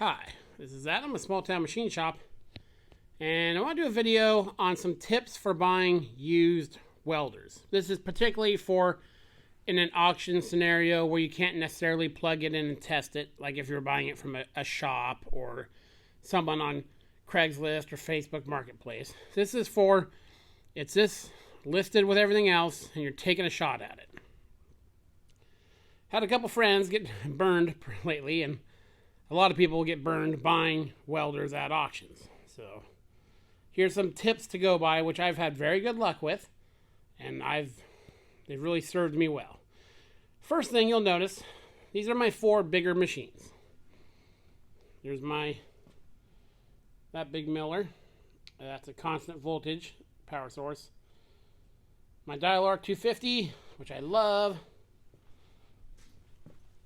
Hi, this is Adam, a small town machine shop, and I want to do a video on some tips for buying used welders. This is particularly for in an auction scenario where you can't necessarily plug it in and test it, like if you're buying it from a shop or someone on Craigslist or Facebook Marketplace. This is for, it's this listed with everything else, and you're taking a shot at it. Had a couple friends get burned lately, and a lot of people get burned buying welders at auctions. So here's some tips to go by, which I've had very good luck with, and they've really served me well. First thing you'll notice, these are my 4 bigger machines. There's that big miller. That's a constant voltage power source. My Dial Arc 250, which I love.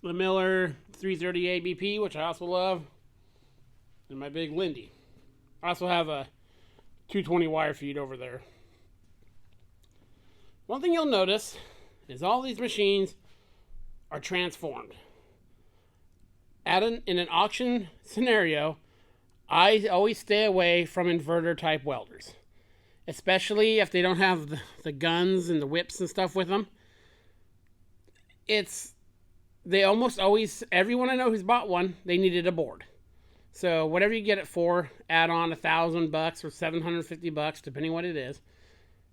The Miller 330 ABP, which I also love. And my big Lindy. I also have a 220 wire feed over there. One thing you'll notice is all these machines are transformed. In an auction scenario, I always stay away from inverter type welders, especially if they don't have the guns and the whips and stuff with them. They almost always, everyone I know who's bought one, they needed a board. So whatever you get it for, add on $1,000 or $750, depending what it is,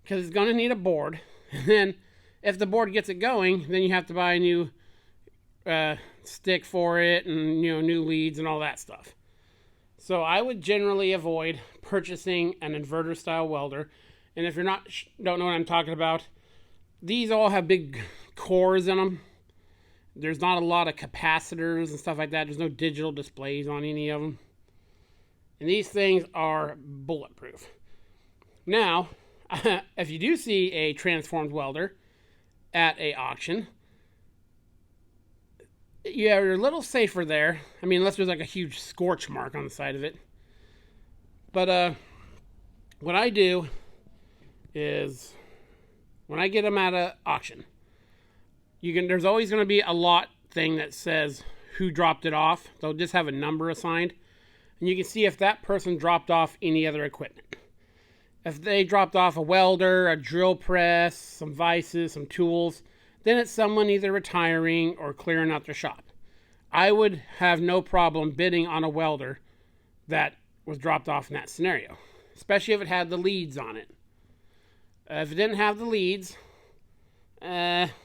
because it's going to need a board. And then if the board gets it going, then you have to buy a new stick for it, and new leads and all that stuff. So I would generally avoid purchasing an inverter style welder. And if you're don't know what I'm talking about, these all have big cores in them. There's not a lot of capacitors and stuff like that. There's no digital displays on any of them. And these things are bulletproof. Now, if you do see a transformed welder at an auction, you're a little safer there. I mean, unless there's like a huge scorch mark on the side of it. But what I do is, when I get them at an auction, there's always going to be a lot thing that says who dropped it off. They'll just have a number assigned, and you can see if that person dropped off any other equipment. If they dropped off a welder, a drill press, some vices, some tools, then it's someone either retiring or clearing out their shop. I would have no problem bidding on a welder that was dropped off in that scenario, especially if it had the leads on it. If it didn't have the leads,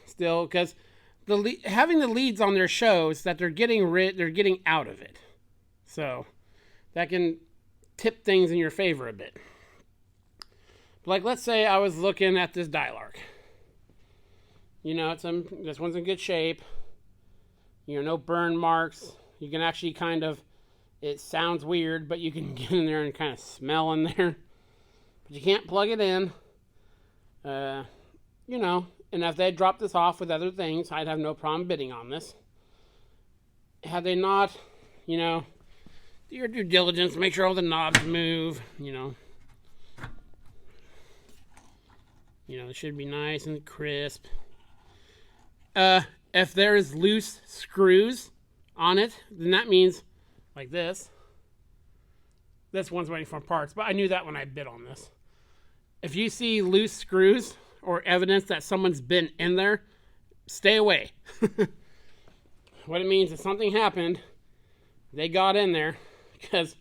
still, because having the leads on there shows that they're getting out of it. So that can tip things in your favor a bit. Like, let's say I was looking at this Dial Arc. This one's in good shape. No burn marks. You can actually it sounds weird, but you can get in there and kind of smell in there. But you can't plug it in. And if they dropped this off with other things, I'd have no problem bidding on this. Had they not, do your due diligence, make sure all the knobs move, it should be nice and crisp. If there is loose screws on it, then that means, like this one's waiting for parts, but I knew that when I bid on this. If you see loose screws or evidence that someone's been in there, stay away. What it means is something happened, they got in there, because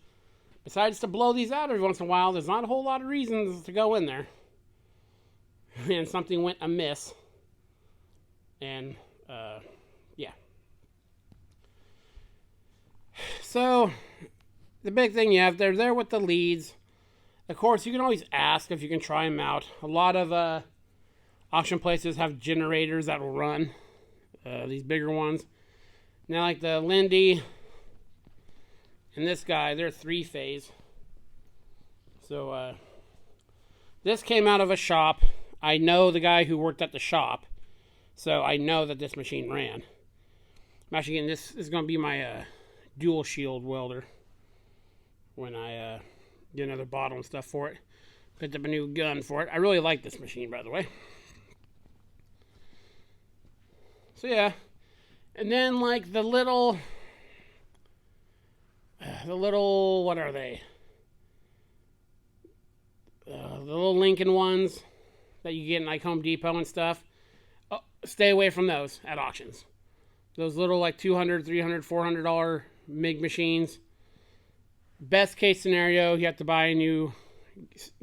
besides to blow these out every once in a while, there's not a whole lot of reasons to go in there. And something went amiss. And, yeah. So, the big thing they're there with the leads. Of course, you can always ask if you can try them out. A lot of auction places have generators that will run these bigger ones. Now, like the Lindy and this guy, they're 3-phase. So, this came out of a shop. I know the guy who worked at the shop, so I know that this machine ran. I'm actually getting this is going to be my dual shield welder when I get another bottle and stuff for it. Picked up a new gun for it. I really like this machine, by the way. So yeah, and then like the little the little, what are they? The little Lincoln ones that you get in like Home Depot and stuff. Oh, stay away from those at auctions. Those little like $200, $300, $400 MIG machines. Best case scenario, you have to buy a new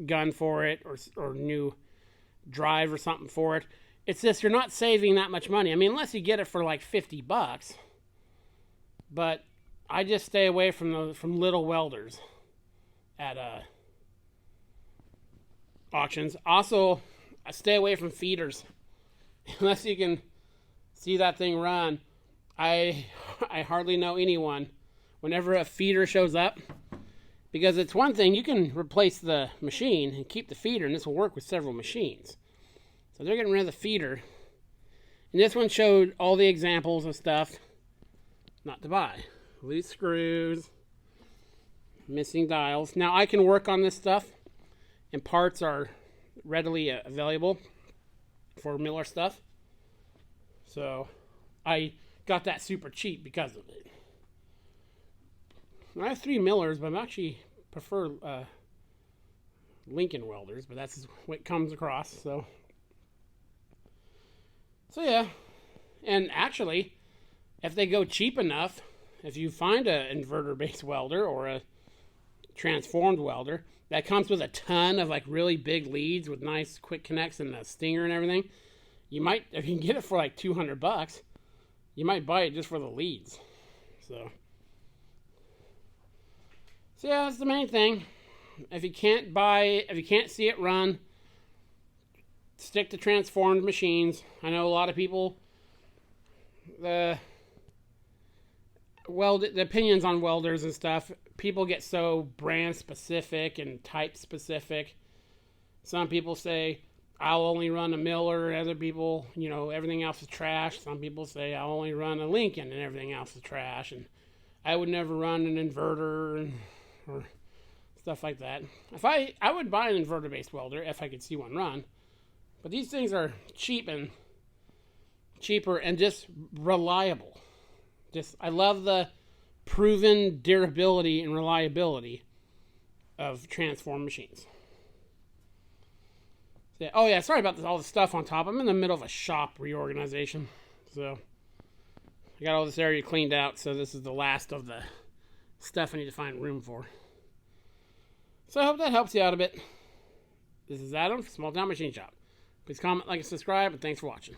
gun for it or new drive or something for it. It's just you're not saving that much money. I mean, unless you get it for like $50. But I just stay away from little welders at auctions. Also, I stay away from feeders. Unless you can see that thing run, I hardly know anyone whenever a feeder shows up, because it's one thing, you can replace the machine and keep the feeder, and this will work with several machines. So they're getting rid of the feeder. And this one showed all the examples of stuff not to buy. Loose screws, missing dials. Now I can work on this stuff, and parts are readily available for Miller stuff. So I got that super cheap because of it. I have 3 Millers, but I actually prefer Lincoln welders, but that's what comes across. So yeah. And actually, if they go cheap enough, if you find an inverter-based welder or a transformed welder that comes with a ton of like really big leads with nice quick connects and a stinger and everything, you might, if you can get it for like $200, you might buy it just for the leads. So yeah, that's the main thing. If you can't see it run, stick to transformed machines. I know a lot of people, the opinions on welders and stuff, people get so brand specific and type specific. Some people say, I'll only run a Miller, other people, everything else is trash. Some people say, I'll only run a Lincoln and everything else is trash. And I would never run an inverter or stuff like that. I would buy an inverter-based welder if I could see one run. But these things are cheaper and just reliable. I love the proven durability and reliability of transformed machines. So, oh yeah, sorry about all the stuff on top. I'm in the middle of a shop reorganization. So I got all this area cleaned out, so this is the last of the stuff I need to find room for. So I hope that helps you out a bit. This is Adam from Small Town Machine Shop. Please comment, like, and subscribe, and thanks for watching.